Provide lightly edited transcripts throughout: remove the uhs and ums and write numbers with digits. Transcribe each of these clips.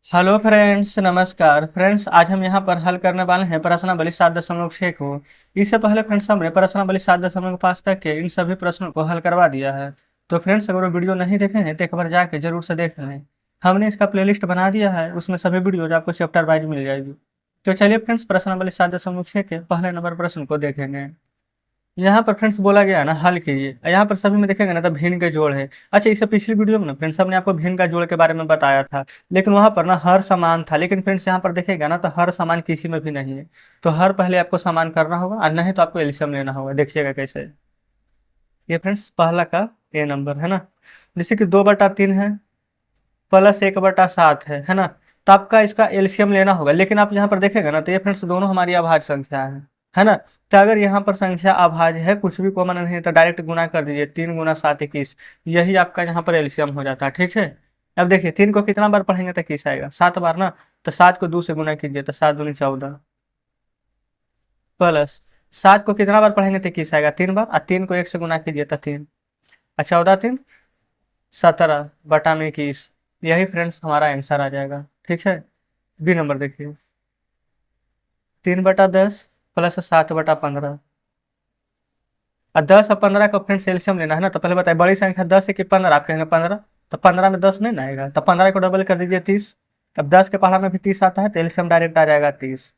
Hello friends, नमस्कार friends. आज हम यहाँ पर हल करने वाले हैं प्रश्नावली 7.6 को। इससे पहले फ्रेंड्स हमने प्रश्नावली 7.5 तक के इन सभी प्रश्नों को हल करवा दिया है। तो फ्रेंड्स, अगर वो वीडियो नहीं देखे हैं तो एक बार जाके जरूर से देख लें। हमने इसका प्लेलिस्ट बना दिया है, उसमें सभी वीडियोज आपको चैप्टर वाइज मिल जाएगी। तो चलिए फ्रेंड्स, प्रश्नावली 7.6 के पहले नंबर प्रश्न को देखेंगे। यहाँ पर फ्रेंड्स बोला गया है ना, हल कीजिए। यहाँ पर सभी में देखेंगे ना तो भिन्न के जोड़ है। अच्छा, इससे पिछली वीडियो में ना फ्रेंड्स हमने आपको भिन्न का जोड़ के बारे में बताया था, लेकिन वहां पर ना हर समान था। लेकिन फ्रेंड्स यहाँ पर देखेगा ना तो हर समान किसी में भी नहीं है। तो हर पहले आपको समान करना होगा और नहीं तो आपको एलसीएम लेना होगा। देखिएगा कैसे। ये फ्रेंड्स पहला का ए नंबर है ना। जैसे कि 2/3 है प्लस 1/7 है ना। तो आपका इसका एलसीएम लेना होगा। लेकिन आप यहाँ पर देखेगा ना तो ये फ्रेंड्स दोनों हमारी अभाज्य संख्या है ना। तो अगर यहाँ पर संख्या अभाज्य है, कुछ भी कॉमन नहीं है, तो डायरेक्ट गुना कर दीजिए। 3 × 7 = 21। यही आपका यहाँ पर एलसीएम हो जाता है। ठीक है। अब देखिए 3 को कितना बार पढ़ेंगे तो 21 आएगा, 7 बार ना। तो 7 को 2 से गुना कीजिए तो 7×2 = 14 प्लस 7 को कितना बार पढ़ेंगे तो 21 आएगा, 3 बार। और 3 को 1 से गुना कीजिए तो 3। और 14×3 = 17 बटा में 21। यही फ्रेंड्स हमारा आंसर आ जाएगा। ठीक है। बी नंबर देखिए, 3/10 प्लस 7/15। और 10 और 15 का फ्रेंड्स एल्सियम लेना है ना। तो पहले बताए बड़ी संख्या 10 है कि 15, आप कहेंगे 15। तो 15 में 10 नहीं ना आएगा, तो 15 को डबल कर दीजिए 30। अब 10 के पहाड़ा में भी 30 आता है तो एल्सियम डायरेक्ट आ जाएगा 30।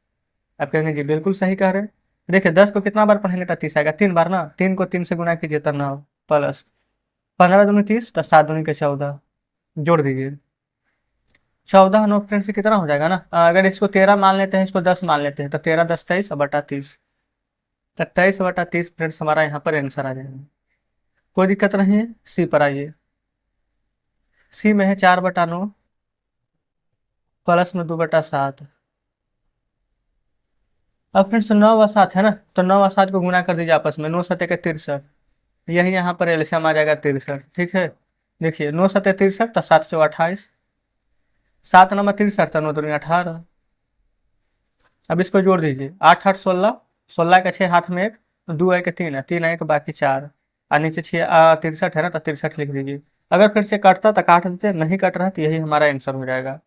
आप कहेंगे जी बिल्कुल सही कह रहे हैं। देखिए 10 को कितना बार पढ़ेंगे तो 30 आएगा, 3 बार ना। 3 को 3 से गुना कीजिए तो 9 प्लस 15×2 = 30, तो 7×2 = 14। जोड़ दीजिए 14 9 फ्रेंड्स से कितना हो जाएगा ना। अगर इसको 13 मान लेते हैं, इसको 10 मान लेते हैं, तो 13 10 23/30। तो 23/30 फ्रेंड्स हमारा यहाँ पर आंसर आ जाएगा। कोई दिक्कत नहीं है। सी पर आइए। सी में है 4/9 प्लस में 2/7। अब फ्रेंड्स 9 व 7 है ना। तो 9 व 7 को गुना कर दीजिए आपस में, 9×7 = 63। यही यहाँ पर एल्सियम आ जाएगा 63। ठीक है। देखिए 9×7 = 63, तो 7×4 = 28। 7×9 = 63, तो 9×2 = 18। अब इसको जोड़ दीजिए, 8×8 = 16। 16 के 6 हाथ में एक, 2 1 3 है, 3 1 बाकी 4। और नीचे 6 63 है ना, तो 63 लिख दीजिए। अगर फिर से कटता तो काट देते, नहीं कट रहा तो यही हमारा आंसर हो जाएगा।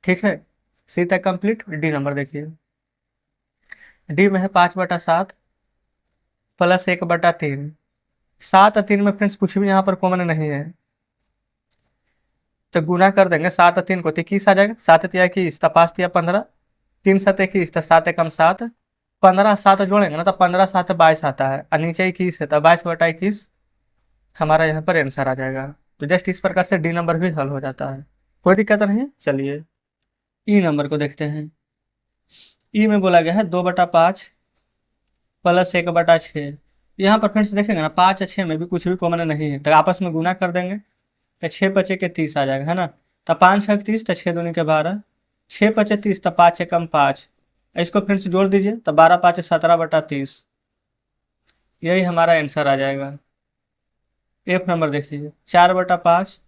ठीक है। सी तक कंप्लीट। डी नंबर देखिए। डी में है 5/7 प्लस 1/3। 7 और 3 में फ्रेंड्स कुछ भी यहाँ पर कॉमन नहीं है, तो गुना कर देंगे 7 और 3 को तो 21 आ जाएगा। 7×3 = 21, तो 5×3 = 15। 3×7 = 21, तो 7×1 = 7। 15 7 जोड़ेंगे ना तो 15×7 = 22 आता है, और नीचे 21 है तो 22/21 हमारा यहाँ पर आंसर आ जाएगा। तो जस्ट इस प्रकार से डी नंबर भी हल हो जाता है। कोई दिक्कत नहीं है। चलिए ई नंबर को देखते हैं। ई में बोला गया है 2/5 प्लस 1/6। यहाँ पर फ्रेंड्स देखेंगे ना, 5 और 6 में भी कुछ भी कॉमन नहीं है, तो आपस में गुना कर देंगे तो 6×5 = 30 आ जाएगा, है ना। तो 5×6 = 30, तो 6×2 = 12। 6×5 = 30, तो 5×1 = 5। इसको फ्रेंड्स जोड़ दीजिए तो 12×5 = 17/30। यही हमारा आंसर आ जाएगा। एफ नंबर देख लीजिए, 4/5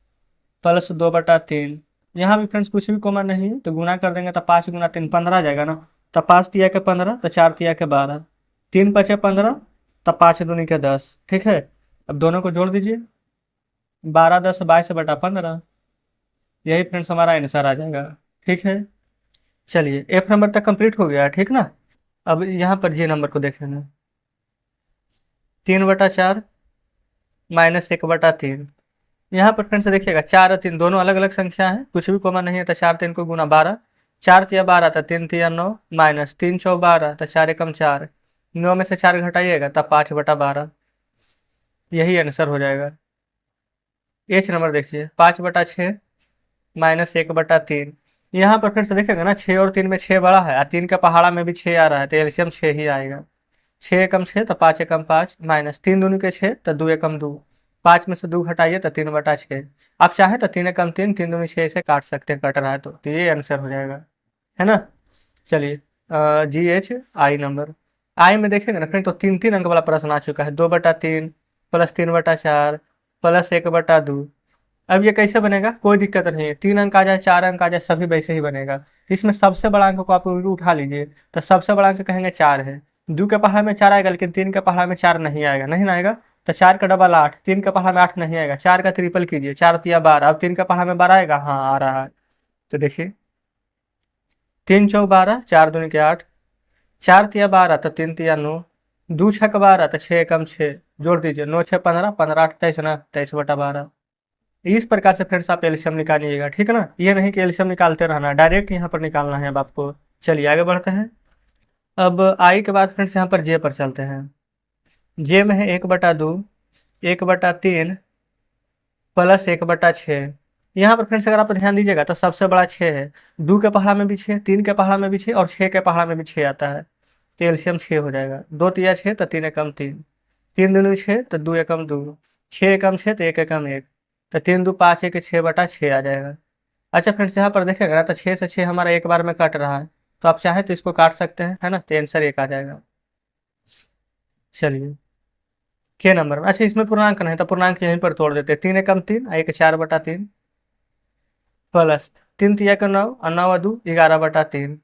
प्लस 2/3। यहाँ भी फ्रेंड्स कुछ भी कॉमन नहीं है, तो गुना कर देंगे तो 5×3 15 आ जाएगा ना। तो 5×3 = 15, तो 4×3 = 12। 3×5 = 15, तो 5×2 = 10। ठीक है। अब दोनों को जोड़ दीजिए, 12 10 22/15। यही फ्रेंड्स हमारा आंसर आ जाएगा। ठीक है। चलिए एफ नंबर तक कंप्लीट हो गया है, ठीक ना। अब यहाँ पर जी नंबर को देखेंगे। 3/4 -1/3। यहाँ पर फ्रेंड्स देखिएगा 4 और 3 दोनों अलग अलग संख्या है, कुछ भी कॉमन नहीं है, तो 4 3 को गुना 12। 4×3 = 12, तो 3×3 = 9 माइनस 3×4 = 12, तो 4×1 = 4। 9 में से 4 घटाइएगा तब 5/12। यही आंसर हो जाएगा। एच नंबर देखिए, 5/6 -1/3। यहाँ पर फ्रेंड्स देखेगा ना, 6 और 3 में 6 बड़ा है, और 3 का पहाड़ा में भी 6 आ रहा है, तो एल्सियम 6 ही आएगा। 6 × 6 तो 5×1 = 5 माइनस 3×2 = 6, तो 2×1 = 2। 5 में से 2 घटाइए तो 3/6। आप चाहें तो 3×1 = 3, 3×2 = 6 से काट सकते हैं, कट रहा है तो ये आंसर हो जाएगा, है ना। चलिए GH आई नंबर। आई में देखेंगे ना फ्रेंड, तो 3 3 अंक वाला प्रश्न आ चुका है। 2/3 प्लस 3/4 प्लस 1/2। अब ये कैसे बनेगा, कोई दिक्कत नहीं है। 3 अंक आ जाए, 4 अंक आ जाए, सभी वैसे ही बनेगा। इसमें सबसे बड़ा अंक को आप उठा लीजिए, तो सबसे बड़ा अंक कहेंगे 4 है। 2 के पहाड़ा में 4 आएगा, लेकिन 3 के पहाड़ा में 4 नहीं आएगा, नहीं ना आएगा। तो 4 का डबल 8, 3 के पहाड़ा में 8 नहीं आएगा, 4 का ट्रिपल कीजिए, 4×3 = 12। अब 3 का पहाड़ा में 12 आएगा, हाँ आ रहा है। तो देखिए 3 × 4 = 12, 4 × 2 = 8, 4 × 3 = 12 तो 3 × 3 = 9, 2 × 6 = 12 तो 6 × 6 जोड़ दीजिए, 9 × 6 = 15, 15 × 8 = 23 ना, 23/12। इस प्रकार से फ्रेंड्स आप एलसीएम निकालिएगा, ठीक है ना। ये नहीं कि एलसीएम निकालते रहना, डायरेक्ट यहाँ पर निकालना है अब आपको। चलिए आगे बढ़ते हैं। अब आई के बाद फ्रेंड्स यहाँ पर जे पर चलते हैं। जे में है 1/2, 1/3 प्लस 1/6। यहाँ पर फ्रेंड्स अगर आप ध्यान दीजिएगा तो सबसे बड़ा 6 है, 2 के पहाड़ा में भी 6, 3 के पहाड़ा में भी 6 और 6 के पहाड़ा में भी 6 आता है, तो एलसीएम 6 हो जाएगा। 2 तिया 6 तो 3 एकम 3, 3 दूनी 6 तो 2 एकम 2, 6 एकम 6 तो 1 एकम 1, तो 3 2 5 1 6/6 आ जाएगा। अच्छा फ्रेंड्स यहाँ पर देखेगा ना तो 6 से 6 हमारा एक बार में कट रहा है, तो आप चाहें तो इसको काट सकते हैं, है ना, तो आंसर 1 आ जाएगा। चलिए के नंबर में, अच्छा इसमें पूर्णांक नहीं तो पूर्णांक यहीं पर तोड़ देते हैं, 3 एकम 3 1 4/3 प्लस 3 तिया का 9 और 9 2 11/3।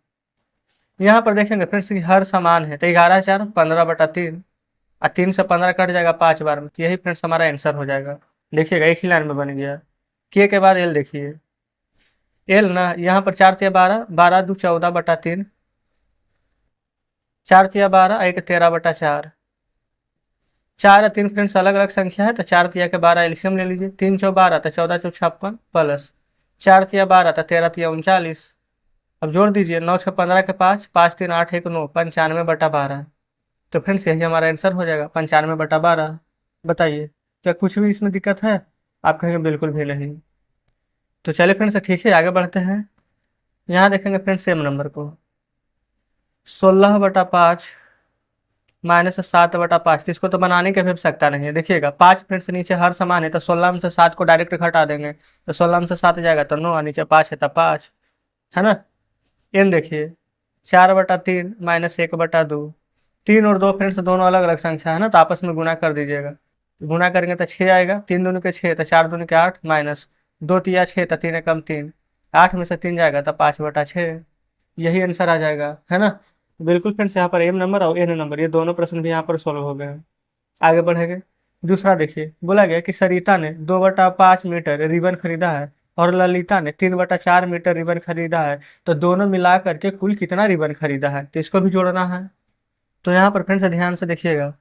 यहाँ पर देखेंगे फ्रेंड्स कि हर समान है, तो 11 4 15/3 और 3 से 15 कट जाएगा 5 बार में, तो यही फ्रेंड्स हमारा आंसर हो जाएगा। देखिएगा एक ही लाइन में बन गया। के बाद एल देखिए, एल ना यहाँ पर 4 तिया 12, 12 2 14/3, 4 तिया 12 1 13/4, 4 और 3 फ्रेंड्स अलग अलग संख्या है, तो 4 तिया के 12 एलसीएम ले लीजिए, 3 चौ 12 तो 14 चौ 56 प्लस 4 तिया 12 तो 13 तिया 39। अब जोड़ दीजिए, 9 6 15 के 5, 5 3 8 1 9, 95/12। तो फ्रेंड्स यही हमारा आंसर हो जाएगा, 95/12। बताइए क्या कुछ भी इसमें दिक्कत है? आप कहेंगे बिल्कुल भी नहीं। तो चलिए फ्रेंड्स ठीक है आगे बढ़ते हैं। यहाँ देखेंगे फ्रेंड्स सेम नंबर को, 16/5 -7/5, इसको तो बनाने की भी आवश्यकता नहीं है। देखिएगा 5 फ्रेंड्स नीचे हर समान है, तो 16 में से 7 को डायरेक्ट घटा देंगे, तो 16 में से 7 जाएगा तो 9, और नीचे 5 है तो 5, है ना। एन देखिए 4/3 -1/2, 3 और 2 फ्रेंड्स दोनों अलग अलग संख्या है ना, तो आपस में गुना कर दीजिएगा, गुना करेंगे तो 6 आएगा, 3 दूनी के 6 तो 4 दूनी के 8 माइनस 2 तिया 6 तो 3 एकम 3, 8 में से 3 जाएगा तो 5/6, यही आंसर आ जाएगा, है ना। बिल्कुल फ्रेंड्स यहाँ पर एम नंबर और एन नंबर ये दोनों प्रश्न भी यहाँ पर सॉल्व हो गए हैं। आगे बढ़ेंगे। दूसरा देखिए, बोला गया कि सरिता ने 2/5 मीटर रिबन खरीदा है और ललिता ने 3/4 मीटर रिबन खरीदा है, तो दोनों मिला करके कुल कितना रिबन खरीदा है, तो इसको भी जोड़ना है। तो यहाँ पर फ्रेंड्स ध्यान से देखिएगा,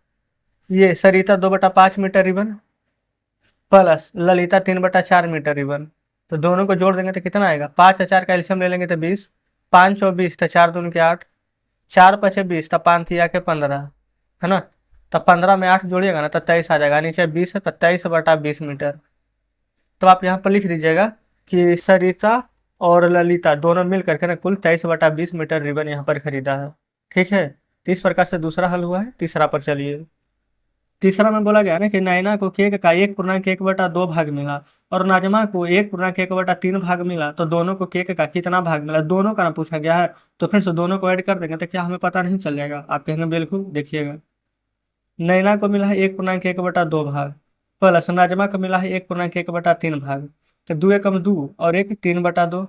ये Sarita 2/5 metre ribbon plus Lalita 3/4 metre ribbon, तो दोनों को जोड़ देंगे तो कितना आएगा, 5 और 4 का एलसीएम ले लेंगे तो 20, 5 और 20 तो 4 दूनी के 8, 4 5 20 तो 5 तिया के 15, है ना। तो 15 में 8 जोड़िएगा ना तो 23 आ जाएगा, नीचे 20 है तो 23/20 मीटर। तो आप यहाँ पर लिख दीजिएगा कि सरिता और ललिता दोनों मिल करके ना कुल 23/20 मीटर रिबन यहाँ पर खरीदा है, ठीक है। तो इस प्रकार से दूसरा हल हुआ है। तीसरा पर चलिए। तीसरा में बोला गया ना कि नैना को केक का 1.1/2 भाग मिला और नाजमा को 1.1/3 भाग मिला, तो दोनों को केक का कितना भाग मिला, दोनों का ना पूछा गया है। तो फ्रेंड्स दोनों को ऐड कर देंगे तो क्या हमें पता नहीं चल जाएगा? आप कहेंगे बिल्कुल। देखिएगा, नैना को मिला है 1.1/2 भाग प्लस नाजमा को मिला है 1.1/3 भाग, तो 2 एकम 2 और 1 3/2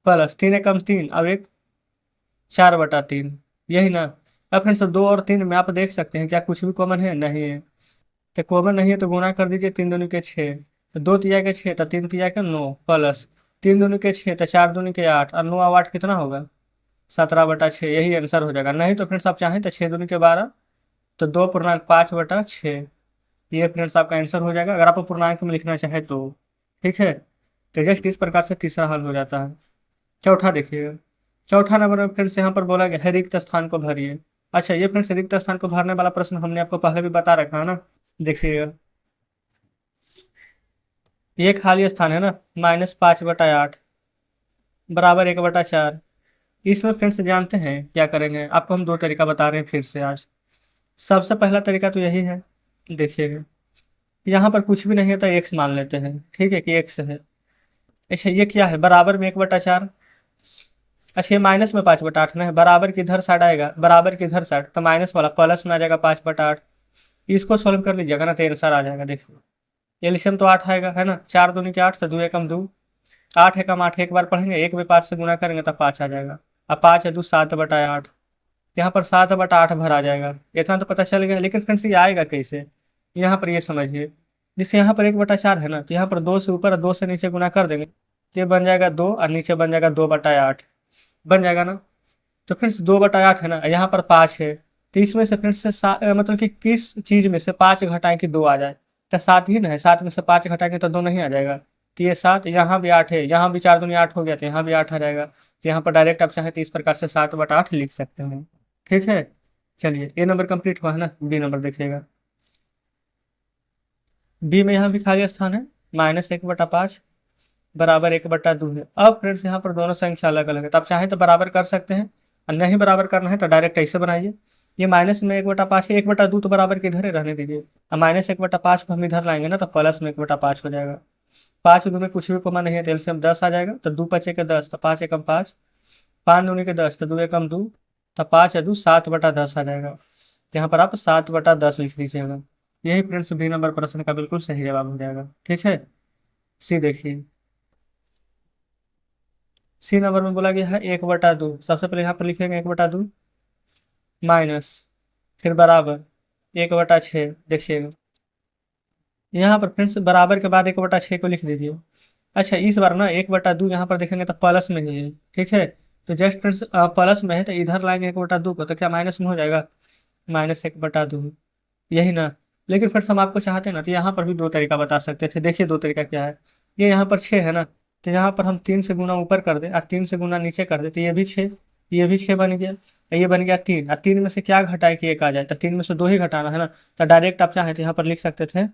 प्लस 3 एकम 3 और 1 4/3, यही ना। अब फ्रेंड्स 2 और 3 में आप देख सकते हैं क्या कुछ भी कॉमन है? नहीं है। तो कॉमन नहीं है तो गुणा कर दीजिए, 3 दूनी के 6 तो 2 तिया के 6 तो 3 तिया के 9 प्लस 3 दूनी के 6 तो 4 दूनी के 8 और 9 और 8 कितना होगा? 17/6, यही आंसर हो जाएगा। नहीं तो फ्रेंड्स आप चाहें तो 6 दूनी के 12 तो 2.5/6, ये फ्रेंड्स आपका आंसर हो जाएगा अगर आप पूर्णांक में लिखना चाहे तो, ठीक है। तो जस्ट इस प्रकार से तीसरा हल हो जाता है। चौथा देखिएगा, चौथा नंबर में फ्रेंड्स यहाँ पर बोला गया है रिक्त स्थान को भरिए। अच्छा, ये फ्रेंड्स रिक्त स्थान को भरने वाला प्रश्न हमने आपको पहले भी बता रखा है ना। देखिएगा, ये खाली स्थान है ना, -5/8 बराबर 1/4। इसमें फ्रेंड्स जानते हैं क्या करेंगे? आपको हम दो तरीका बता रहे हैं फिर से आज। सबसे पहला तरीका तो यही है, देखिएगा यहाँ पर कुछ भी नहीं है तो एक्स मान लेते हैं, ठीक है कि एक्स है। अच्छा, ये क्या है? बराबर में 1/4। अच्छा, ये माइनस में 5/8 ना है, बराबर किधर साइड आएगा? बराबर किधर साइड, तो माइनस वाला प्लस में आ जाएगा 5/8। इसको सोल्व कर लीजिएगा ना तो आंसर आ जाएगा। देखिए एलसीएम तो 8 आएगा, है ना। 4 दूनी के 8 तो 2 एकम 2, 8 एकम 8 एक बार पढ़ेंगे, एक में 5 से गुना करेंगे तो 5 आ जाएगा। अब 5 है 2 7/8, यहाँ पर 7/8 भर आ जाएगा। इतना तो पता चल गया, लेकिन फ्रेंड्स ये आएगा कैसे? यहाँ पर ये समझिए, जिससे यहाँ पर 1/4 है ना, तो यहाँ पर 2 से ऊपर और 2 से नीचे गुना कर देंगे, ये बन जाएगा 2 और नीचे बन जाएगा 2/8। बन जाएगा ना। तो फ्रेंड्स 2/8 है ना, यहाँ पर 5 है, तो इसमें से फ्रेंड्स से मतलब कि किस चीज में से 5 घटाएं कि 2 आ जाए, तो 7 ही ना है, 7 में से 5 घटाएंगे तो 2 नहीं आ जाएगा। तो ये 7, यहाँ भी 8 है, यहाँ भी 4 दूनी 8 हो गया, तो यहाँ भी 8 आ जाएगा। तो यहाँ पर डायरेक्ट आप चाहे तो इस प्रकार से 7/8 लिख सकते हैं। ठीक है, चलिए ए नंबर कंप्लीट हुआ है ना, बी नंबर देखिएगा। बी में यहाँ भी खाली स्थान है, -1/5 बराबर 1/2 है। अब फ्रेंड्स यहाँ पर दोनों संख्या अलग अलग है, तो आप चाहें तो बराबर कर सकते हैं, और नहीं बराबर करना है तो डायरेक्ट ऐसे बनाइए। ये माइनस में 1/5 है, 1/2 तो बराबर के इधर ही रहने दीजिए। अब -1/5 को हम इधर लाएंगे ना, तो प्लस में 1/5 हो जाएगा। 5 दो में कुछ भी कमा नहीं है, तो एलसीएम 10 आ जाएगा। तो 2 5 के 10, तो 5 एकम 5, 5 दूनी के 10, तो 2 एकम 2, तो 5 2 7/10 आ जाएगा। तो यहाँ पर आप 7/10 लिख दीजिएगा। यही फ्रेंड्स बी नंबर प्रश्न का बिल्कुल सही जवाब हो जाएगा। ठीक है, सी देखिए। सी नंबर में बोला गया है 1/2, सबसे पहले यहाँ पर लिखेंगे 1/2 माइनस, फिर बराबर 1/6। देखिएगा यहाँ पर फ्रेंड्स बराबर के बाद 1/6 को लिख दीजिए। अच्छा, इस बार ना 1/2 यहाँ पर देखेंगे तो प्लस में ही है। ठीक है, तो जस्ट फ्रेंड्स प्लस में है, तो इधर लाएंगे 1/2 को, तो क्या माइनस में हो जाएगा, -1/2, यही ना। लेकिन फ्रेंड्स हम आपको चाहते हैं ना, तो यहाँ पर भी दो तरीका बता सकते थे। देखिए दो तरीका क्या है। ये यहाँ पर 6 है ना, तो यहाँ पर हम 3 से गुना ऊपर कर दें और 3 से गुना नीचे कर दे, तो ये भी 6, ये भी 6 बन गया, और ये बन गया 3। और 3 में से क्या घटाए कि 1 आ जाए, तो 3 में से 2 ही घटाना है ना, तो डायरेक्ट आप चाहें तो यहाँ पर लिख सकते थे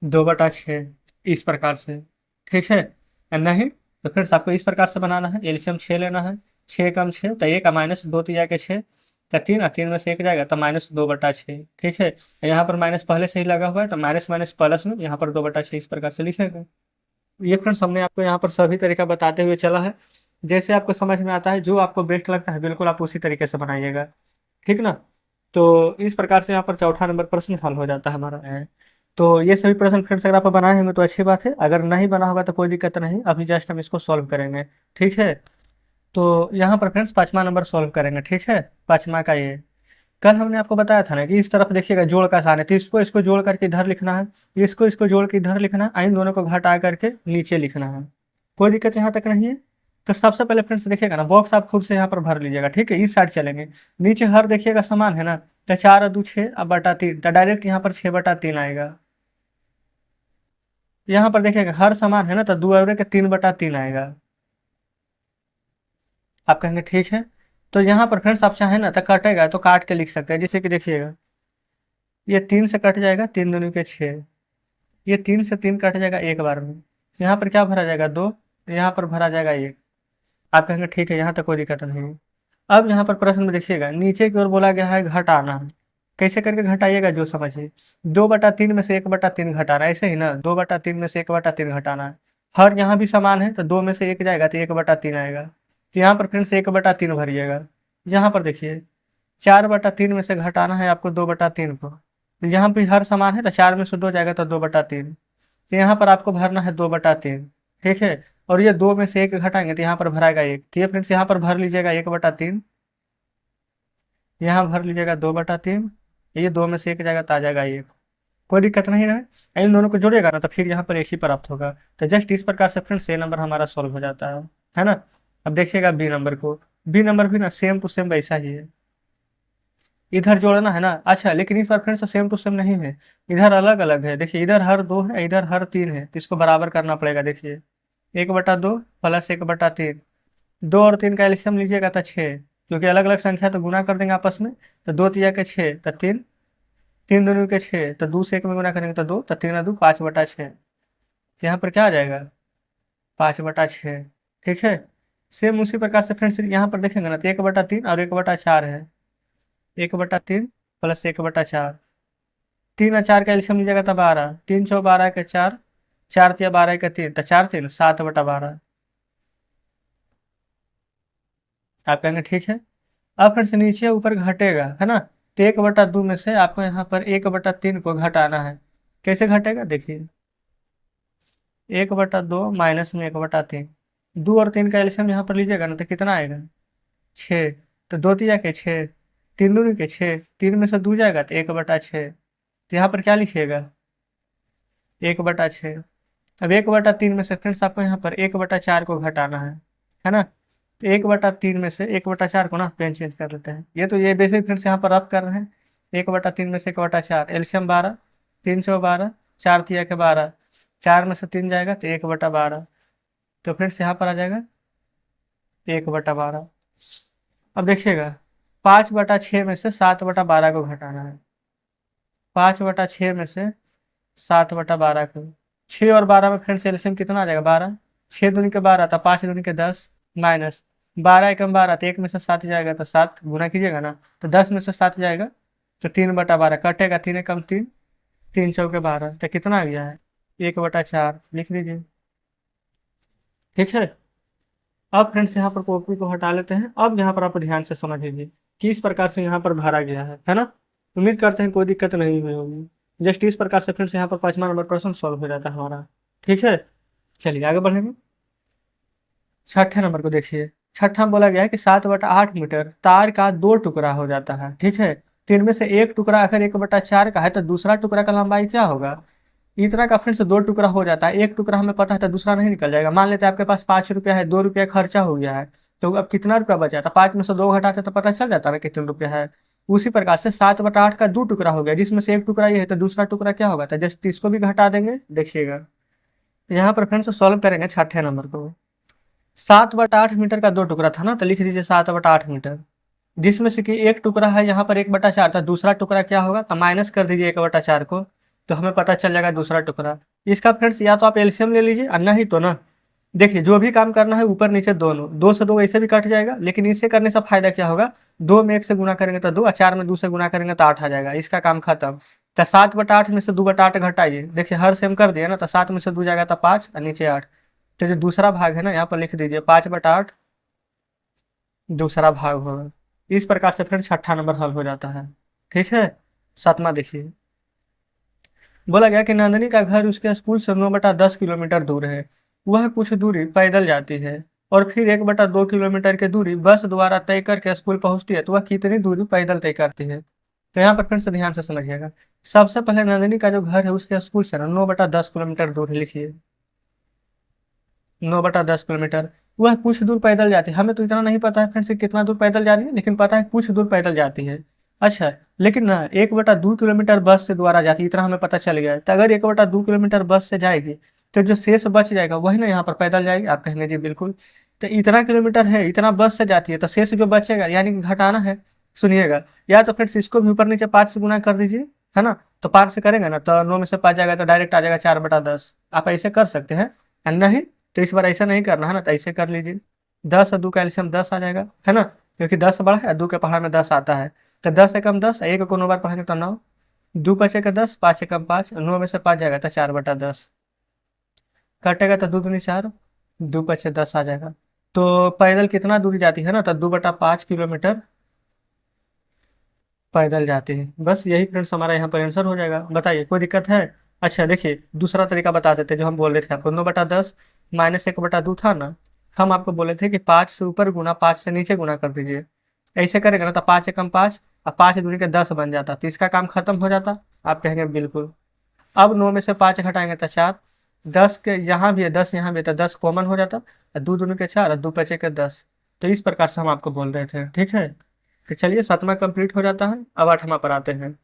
2/6 इस प्रकार से। ठीक है, या नहीं तो फ्रेंड्स आपको इस प्रकार से बनाना है। एलसीएम 6 लेना है, 6 कम 6, तो 1 -2 तो जाएगा 6, तो 3, और 3 में से 1 जाएगा तो -2/6। ठीक है, यहाँ पर माइनस पहले से ही लगा हुआ है, तो माइनस माइनस प्लस में यहाँ पर 2/6 इस प्रकार से लिखेंगे। ये फ्रेंड्स हमने आपको यहाँ पर सभी तरीका बताते हुए चला है। जैसे आपको समझ में आता है, जो आपको बेस्ट लगता है, बिल्कुल आप उसी तरीके से बनाइएगा। ठीक ना। तो इस प्रकार से यहाँ पर चौथा नंबर प्रश्न हल हो जाता है हमारा। तो ये सभी प्रश्न फ्रेंड्स अगर आप बनाए होंगे तो अच्छी बात है, अगर नहीं बना होगा तो कोई दिक्कत नहीं, अभी जस्ट हम इसको सॉल्व करेंगे। ठीक है, तो यहाँ पर फ्रेंड्स 5वां नंबर सॉल्व करेंगे। ठीक है, 5वां का ये कल हमने आपको बताया था ना कि इस तरफ देखिएगा जोड़ का आसान है, तो इसको इसको जोड़ करके इधर लिखना है, इसको इसको जोड़ के इधर लिखना है, इन दोनों को घटा करके नीचे लिखना है। कोई दिक्कत यहाँ तक नहीं है। तो सबसे पहले फ्रेंड्स देखिएगा ना, बॉक्स आप खुद से यहाँ पर भर लीजिएगा। ठीक है, इस साइड चलेंगे, नीचे हर देखिएगा समान है ना, तो 4 और 2 6 अब बटा 3, तो डायरेक्ट यहाँ पर 6/3 आएगा। यहाँ पर देखिएगा हर समान है ना, तो 2 और के 3/3 आएगा। आप कहेंगे ठीक है, तो यहाँ पर फ्रेंड्स आप चाहें ना तो कटेगा तो काट के लिख सकते हैं, जैसे कि देखिएगा ये 3 से कट जाएगा, 3 दूनी के 6, ये 3 से 3 कट जाएगा एक बार में, तो यहाँ पर क्या भरा जाएगा 2, यहाँ पर भरा जाएगा 1। आप कहेंगे ठीक है, यहाँ तक कोई दिक्कत नहीं है। अब यहाँ पर प्रश्न में देखिएगा नीचे की ओर बोला गया है घटाना, कैसे करके घटाइएगा जो समझिए। 2/3 में से 1/3 घटाना, ऐसे ही ना, 2/3 में से 1/3 घटाना है। हर यहाँ भी समान है, तो 2 में से 1 जाएगा तो 1/3 आएगा, तो यहाँ पर फिर से 1/3 भरिएगा। यहाँ पर देखिए 4/3 में से घटाना है आपको 2/3 को, तो यहाँ भी हर समान है, तो 4 में से 2 जाएगा तो 2/3, तो यहाँ पर आपको भरना है 2/3। ठीक है, और ये 2 में से 1 घटाएंगे तो यहाँ पर भराएगा 1, तो ये फ्रेंड्स यहाँ पर भर लीजिएगा 1/3, यहाँ भर लीजिएगा 2/3, ये 2 में से 1 जाएगा तो आ जाएगा 1। कोई दिक्कत नहीं है, इन दोनों को जोड़िएगा ना तो फिर यहाँ पर एक ही प्राप्त होगा। तो जस्ट इस प्रकार से फ्रेंड्स ए नंबर हमारा सॉल्व हो जाता है ना। अब देखिएगा बी नंबर को, बी नंबर भी ना सेम टू सेम वैसा ही है, इधर जोड़ना है ना। अच्छा, लेकिन इस बार फ्रेंड्स सेम टू सेम नहीं है, इधर अलग अलग है। देखिए इधर हर 2 है, इधर हर 3 है, तो इसको बराबर करना पड़ेगा। देखिए 1/2 प्लस 1/3, 2 और 3 का एलसीएम लीजिएगा तो 6, क्योंकि अलग अलग संख्या तो गुना कर देंगे आपस में, तो 2 तिया के 6, तो 3, 3 दूनी के 6, तो 2 से 1 में गुना करेंगे तो 2, तो 3 और 2 5/6, तो यहाँ पर क्या आ जाएगा 5/6। ठीक है, सेम उसी प्रकार से फ्रेंड्स यहाँ पर देखेंगे ना, तो 1/3 और 1/4 है, 1/3 प्लस 1/4, 3 और 4 का एल्सियम लीजिएगा तो 12, 3 चौ 12 के 4, 4 तिया 12 के 3, तो 4 3 7/12। आप कहेंगे ठीक है। अब फिर से नीचे ऊपर घटेगा है ना, तो 1/2 में से आपको यहाँ पर 1/3 को घटाना है। कैसे घटेगा देखिए, 1/2 माइनस में 1/3, 2 और 3 का एल्सियम यहाँ पर लीजिएगा ना तो कितना आएगा 6, तो 2 तिया के 6, 3 दूनी के 6, 3 में से 2 जाएगा तो 1/6, तो यहाँ पर क्या लिखिएगा 1/6। अब 1/3 में से फ्रेंड्स आपको यहाँ पर 1/4 को घटाना है ना। तो 1/3 में से 1/4 को ना पेन चेंज कर लेते हैं। ये बेसिक फ्रेंड्स यहाँ पर रब कर रहे हैं। 1/3 में से 1/4, एलसीएम 12, 3 × 12, 4×3 = 12, 4 में से 3 जाएगा तो 1/12। तो फ्रेंड्स यहाँ पर आ जाएगा 1/12। अब देखिएगा 5/6 में से 7/12 को घटाना है। 5/6 में से 7/12 को, 6 और 12 में फ्रेंड्स एलसीएम कितना आ जाएगा 12, 6 दूनी के 12 था, 5 दूनी के 10 माइनस 12 × 12, तो 1 में से 7 जाएगा तो 7 गुना कीजिएगा ना, तो 10 में से 7 जाएगा तो 3/12 कटेगा, 3 × 3 = 3, 3×4 तो कितना आ गया है 1/4 लिख लीजिए। ठीक है। अब फ्रेंड्स यहाँ पर कॉपी को हटा लेते हैं। अब यहाँ पर आप ध्यान से समझ लीजिए कि इस प्रकार से यहाँ पर भरा गया है ना। उम्मीद करते हैं कोई दिक्कत नहीं हुई होगी। जस्ट इस प्रकार से फ्रेंड्स यहाँ पर 5वां नंबर प्रश्न सॉल्व हो जाता है हमारा। ठीक है, चलिए आगे बढ़ेंगे। छठे नंबर को देखिए। छठा में बोला गया है कि 7/8 मीटर तार का 2 टुकड़ा हो जाता है। ठीक है, तो इनमें से एक टुकड़ा अगर 1/4 का है तो दूसरा टुकड़ा का लंबाई क्या होगा। इतना का फ्रेंड्स 2 टुकड़ा हो जाता है। एक टुकड़ा हमें पता है तो दूसरा नहीं निकल जाएगा। मान लेते हैं आपके पास 5 रुपया है, 2 रुपया खर्चा हो गया है, तो अब कितना रुपया बचा था, 5 में से 2 घटाते तो पता चल जाता ना कितने रुपया है। उसी प्रकार से 7/8 का 2 टुकड़ा हो गया, जिसमें से एक टुकड़ा ये है तो दूसरा टुकड़ा क्या होगा, तो जस्ट इसको भी घटा देंगे। देखिएगा यहाँ पर फ्रेंड्स सॉल्व करेंगे छठे नंबर को। 7/8 मीटर का 2 टुकड़ा था ना, तो लिख दीजिए 7/8 मीटर, जिसमें से कि एक टुकड़ा है यहाँ पर 1/4 था, दूसरा टुकड़ा क्या होगा, तो माइनस कर दीजिए 1/4 को, तो हमें पता चल जाएगा दूसरा टुकड़ा। इसका फ्रेंड्स या तो आप एलसीएम ले लीजिए और नहीं तो ना, देखिए जो भी काम करना है ऊपर नीचे दोनों, 2 से 2 ऐसे भी कट जाएगा, लेकिन इससे करने से फायदा क्या होगा, 2 में 1 से गुना करेंगे तो 2 और 4 में 2 से गुना करेंगे तो 8 आ जाएगा, इसका काम खत्म। तो 7/8 में से 2/8 घटाइए, देखिए हर सेम कर दिया ना, तो 7 में से 2 जाएगा तो 5 और नीचे 8। तो जो दूसरा भाग है ना यहाँ पर लिख दीजिए 5/8 दूसरा भाग होगा। इस प्रकार से फिर छठा नंबर हल हो जाता है। ठीक है, सातवां देखिए। बोला गया कि नंदनी का घर उसके स्कूल से 9/10 किलोमीटर दूर है। वह कुछ दूरी पैदल जाती है और फिर 1/2 किलोमीटर की दूरी बस द्वारा तय करके स्कूल पहुंचती है, तो वह कितनी दूरी पैदल तय करती है। तो यहाँ पर फिर से ध्यान से समझिएगा। सबसे पहले नंदनी का जो घर है उसके स्कूल से ना 9/10 किलोमीटर दूर है, लिखिए 9/10 किलोमीटर। वह कुछ दूर पैदल जाती है, हमें तो इतना नहीं पता है फ्रेंड्स कितना दूर पैदल जा रही है, लेकिन पता है कुछ दूर पैदल जाती है। अच्छा, लेकिन ना 1/2 किलोमीटर बस से द्वारा जाती है, इतना हमें पता चल गया है। तो अगर 1/2 किलोमीटर बस से जाएगी तो जो शेष बच जाएगा वही ना यहाँ पर पैदल जाएगी, आप कहेंगे जी बिल्कुल। तो इतना किलोमीटर है, इतना बस से जाती है, तो शेष जो बचेगा यानी कि घटाना है। सुनिएगा, या तो फ्रेंड्स इसको भी ऊपर नीचे 5 से गुना कर दीजिए, है ना। तो 5 से करेंगे ना तो 9 में से 5 जाएगा तो डायरेक्ट आ जाएगा 4/10। आप ऐसे कर सकते हैं, नहीं तो इस बार ऐसा नहीं करना है ना, तो ऐसे कर लीजिए। 10 और 2 का एलसीएम 10 आ जाएगा, है ना, क्योंकि 10 बड़ा है, 2 के पहाड़ में 10 आता है। तो 10 × 10, एक को 9 बार पढ़ेंगे तो 9, 2 5 का 10, 5 × 5, 9 में से 5 जाएगा तो 4/10 कटेगा, तो 2 दूनी 4, 2 5 10 आ जाएगा। तो पैदल कितना दूरी जाती है ना, तो 2/5 किलोमीटर पैदल जाती है। बस यही फ्रेंड्स हमारा यहाँ पर आंसर हो जाएगा। बताइए कोई दिक्कत है। अच्छा देखिए दूसरा तरीका बता देते जो हम बोल रहे थे आपको, 9/10 माइनस 1/2 था ना, हम आपको बोले थे कि 5 से ऊपर गुना 5 से नीचे गुना कर दीजिए। ऐसे करेंगे ना तो 5 × 5 और 5 दूनी के 10 बन जाता, तो इसका काम खत्म हो जाता। आप कहेंगे बिल्कुल। अब 9 में से 5 घटाएंगे तो 4, 10 के यहाँ भी है 10 यहाँ भी है, तो 10 कॉमन हो जाता, 2 दूनी के 4 और 2 5 के 10। तो इस प्रकार से हम आपको बोल रहे थे। ठीक है, तो चलिए 7वां कंप्लीट हो जाता है। अब 8वां पर आते हैं।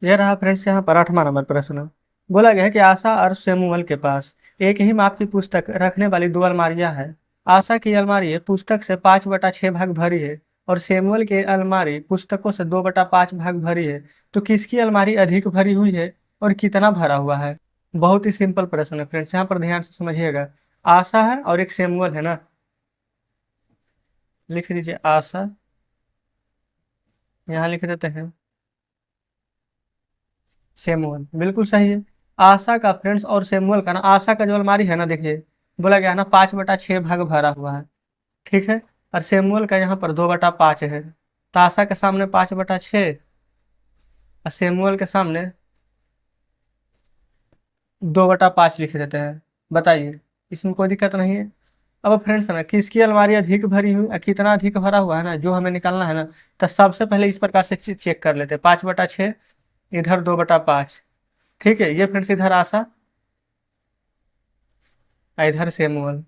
यह रहा फ्रेंड्स यहाँ पर 8वां नंबर प्रश्न। बोला गया है कि आशा और सैमुअल के पास एक ही माप की पुस्तक रखने वाली 2 अलमारियां हैं। आशा की अलमारी पुस्तक से 5/6 भाग भरी है और सैमुअल की अलमारी पुस्तकों से 2/5 भाग भरी है। तो किसकी अलमारी अधिक भरी हुई है और कितना भरा हुआ है। बहुत ही सिंपल प्रश्न है फ्रेंड्स, यहाँ पर ध्यान से समझिएगा। आशा है और एक सैमुअल है ना, लिख लीजिए आशा, यहाँ लिख देते हैं सेमुअल, बिल्कुल सही है। आशा का फ्रेंड्स और सेमुअल का ना, आशा का जो अलमारी है ना, देखिए बोला गया है ना 5/6 भाग भरा हुआ है। ठीक है, और सेमुअल का यहाँ पर 2/5 है। तो आशा के सामने 5/6 और सेमुअल के सामने 2/5 लिख देते हैं। बताइए इसमें कोई दिक्कत नहीं है। अब फ्रेंड्स ना किसकी अलमारी अधिक भरी हुई कितना अधिक भरा हुआ है ना, जो हमें निकालना है ना, तो सबसे पहले इस प्रकार से चेक कर लेते हैं। 5/6 इधर 2/5। ठीक है, ये फ्रेंड्स इधर आशा और इधर सेमुअल।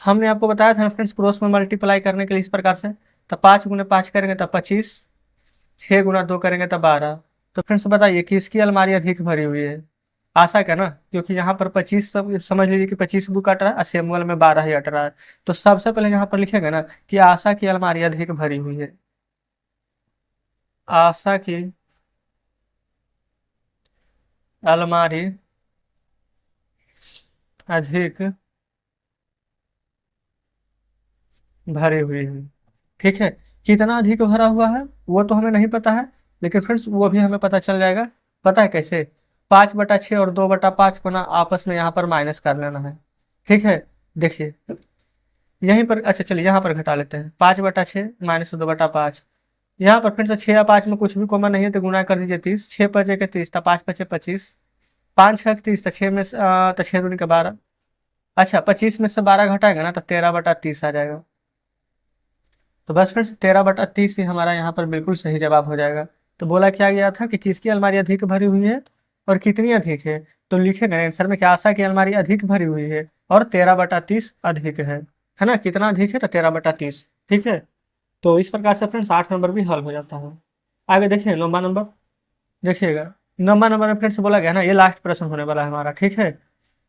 हमने आपको बताया था ना फ्रेंड्स, क्रॉस में मल्टीप्लाई करने के लिए इस प्रकार से। तो 5 × 5 करेंगे तब 25, 6 × 2 करेंगे तब 12। तो फ्रेंड्स बताइए किसकी अलमारी अधिक भरी हुई है? आशा का ना, क्योंकि यहाँ पर 25, सब समझ लीजिए कि 25 बुक अट रहा है और सैमुअल में 12 ही अट रहा है। तो सबसे पहले यहाँ पर लिखेंगे ना कि आशा की अलमारी अधिक भरी हुई है। आशा की अलमारी अधिक भरी हुई है। ठीक है। कितना अधिक भरा हुआ है वो तो हमें नहीं पता है, लेकिन फ्रेंड्स वो भी हमें पता चल जाएगा। पता है कैसे? 5/6 और 2/5 को ना आपस में यहाँ पर माइनस कर लेना है। ठीक है। देखिए यहीं पर, अच्छा चलिए यहाँ पर घटा लेते हैं। 5/6 माइनस 2/5। यहाँ पर फिर से 6 या 5 में कुछ भी कॉमन नहीं है तो गुना कर दीजिए 30। 6×5 = 30, 5×5 = 25, 5×6 = 30, तो 6 में तो 6×2 = 12। अच्छा 25 में से 12 घटाएंगे ना तो 13/30 आ जाएगा। तो बस फ्रेंड्स 13/30 ही हमारा यहाँ पर बिल्कुल सही जवाब हो जाएगा। तो बोला क्या गया था कि किसकी अलमारी अधिक भरी हुई है और कितनी अधिक है? तो लिखेंगे आंसर में कि आशा की अलमारी अधिक भरी हुई है और 13/30 अधिक है ना? कितना अधिक है? तो 13/30। ठीक है। तो इस प्रकार से फ्रेंड्स 8 नंबर भी हल हो जाता है। आगे देखिए 9वां नंबर। देखिएगा 9वां नंबर में फ्रेंड्स बोला गया ना, ये लास्ट प्रश्न होने वाला है हमारा। ठीक है।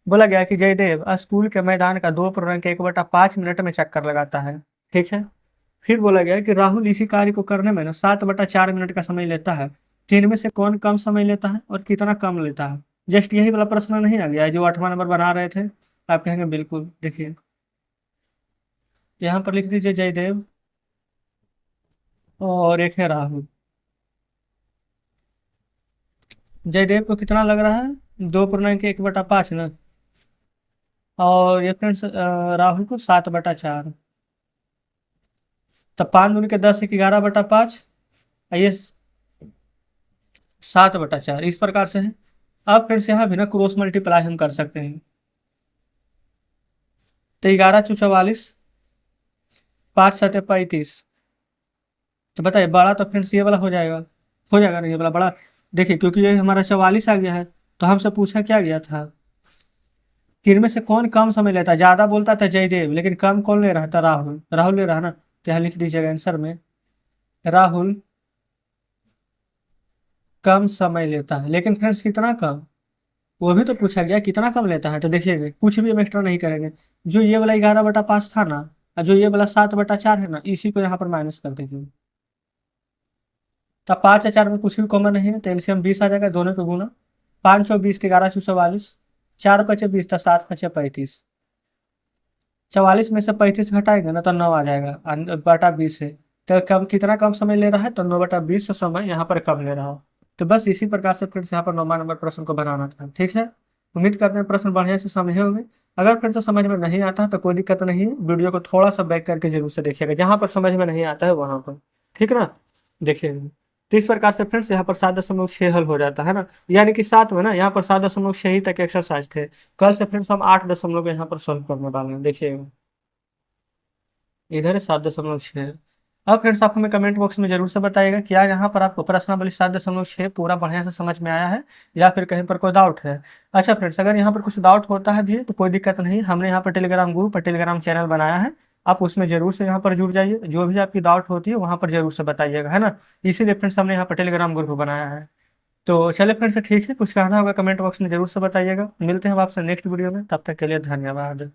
बोला गया कि जयदेव स्कूल के मैदान का 2 के 1/5 मिनट में चक्कर लगाता है। ठीक है। फिर बोला गया कि राहुल इसी कार्य को करने में ना 7/4 मिनट का समय लेता है। तीन में से कौन कम समय लेता है और कितना कम लेता है? जस्ट यही वाला प्रश्न नहीं आ गया है जो 8वां नंबर बना रहे थे? आप कहेंगे बिल्कुल। देखिए यहाँ पर लिख दीजिए जयदेव और एक है राहुल। जयदेव को कितना लग रहा है? 2 के 1/5 ना। और ये फ्रेंड्स राहुल को 7/4। तब 5×10 = 11/5। ये 7/4 इस प्रकार से है। अब फ्रेंड्स यहाँ भी ना क्रॉस मल्टीप्लाई हम कर सकते हैं। तो 11×4 = 44, 5×7 = 35। तो बताइए बड़ा तो फ्रेंड्स ये वाला हो जाएगा। हो जाएगा ना ये वाला बड़ा? देखिए क्योंकि ये हमारा 44 आ गया है, तो हमसे पूछा क्या गया था कि इनमें से कौन कम समय लेता है? ज्यादा बोलता था जयदेव, लेकिन कम कौन ले रहा था? राहुल। राहुल ले रहा है ना, तो यहाँ लिख दीजिएगा आंसर में राहुल कम समय लेता है। लेकिन फ्रेंड्स कितना कम, वो भी तो पूछा गया कितना कम लेता है। तो देखिएगा कुछ भी हम एक्स्ट्रा नहीं करेंगे। जो ये वाला 11/5 था ना, और जो ये वाला 7/4 है ना, इसी को यहाँ पर माइनस कर देंगे। तब 5 या 4 में कुछ भी कॉमन नहीं है तो एलसीएम 20 आ जाएगा, दोनों को गुना। 5 × 20 = 11×44, 4×5 = 20, तो 7×5 = 35। 44 में से 35 घटाएंगे ना तो 9 आ जाएगा, बटा 20 है। तो कम कितना कम समय ले रहा है? तो 9/20 समय यहाँ पर कम ले रहा है। तो बस इसी प्रकार से फ्रेंड्स यहाँ पर 9वां नंबर प्रश्न को बनाना था। ठीक है। उम्मीद करते हैं प्रश्न बढ़िया से समझे होंगे। अगर फ्रेंड्स समझ में नहीं आता तो कोई दिक्कत नहीं है, वीडियो को थोड़ा सा बैक करके जरूर से देखिएगा, जहाँ पर समझ में नहीं आता है वहां पर। ठीक है ना? देखिएगा। तो इस प्रकार से फ्रेंड्स यहाँ पर 7.6 हल हो जाता है ना, यानी कि 7 में ना यहाँ पर 7.6 ही तक एक्सरसाइज थे। कल से फ्रेंड्स हम 8 यहाँ पर सॉल्व करने वाले हैं। देखिएगा इधर है 7.6। अब फ्रेंड्स आप हमें कमेंट बॉक्स में जरूर से बताइएगा क्या यहाँ पर आपको प्रश्नावली 7.6 पूरा बढ़िया से समझ में आया है या फिर कहीं पर कोई डाउट है। अच्छा फ्रेंड्स अगर यहाँ पर कुछ डाउट होता है भी तो कोई दिक्कत नहीं, हमने यहाँ पर टेलीग्राम ग्रुप और टेलीग्राम चैनल बनाया है। आप उसमें जरूर से यहाँ पर जुड़ जाइए, जो भी आपकी डाउट होती है वहाँ पर जरूर से बताइएगा, है ना? इसीलिए फ्रेंड्स हमने यहाँ पर टेलीग्राम ग्रुप बनाया है। तो चलिए फ्रेंड्स ठीक है, कुछ कहना होगा कमेंट बॉक्स में जरूर से बताइएगा। मिलते हैं आपसे नेक्स्ट वीडियो में, तब तक के लिए धन्यवाद।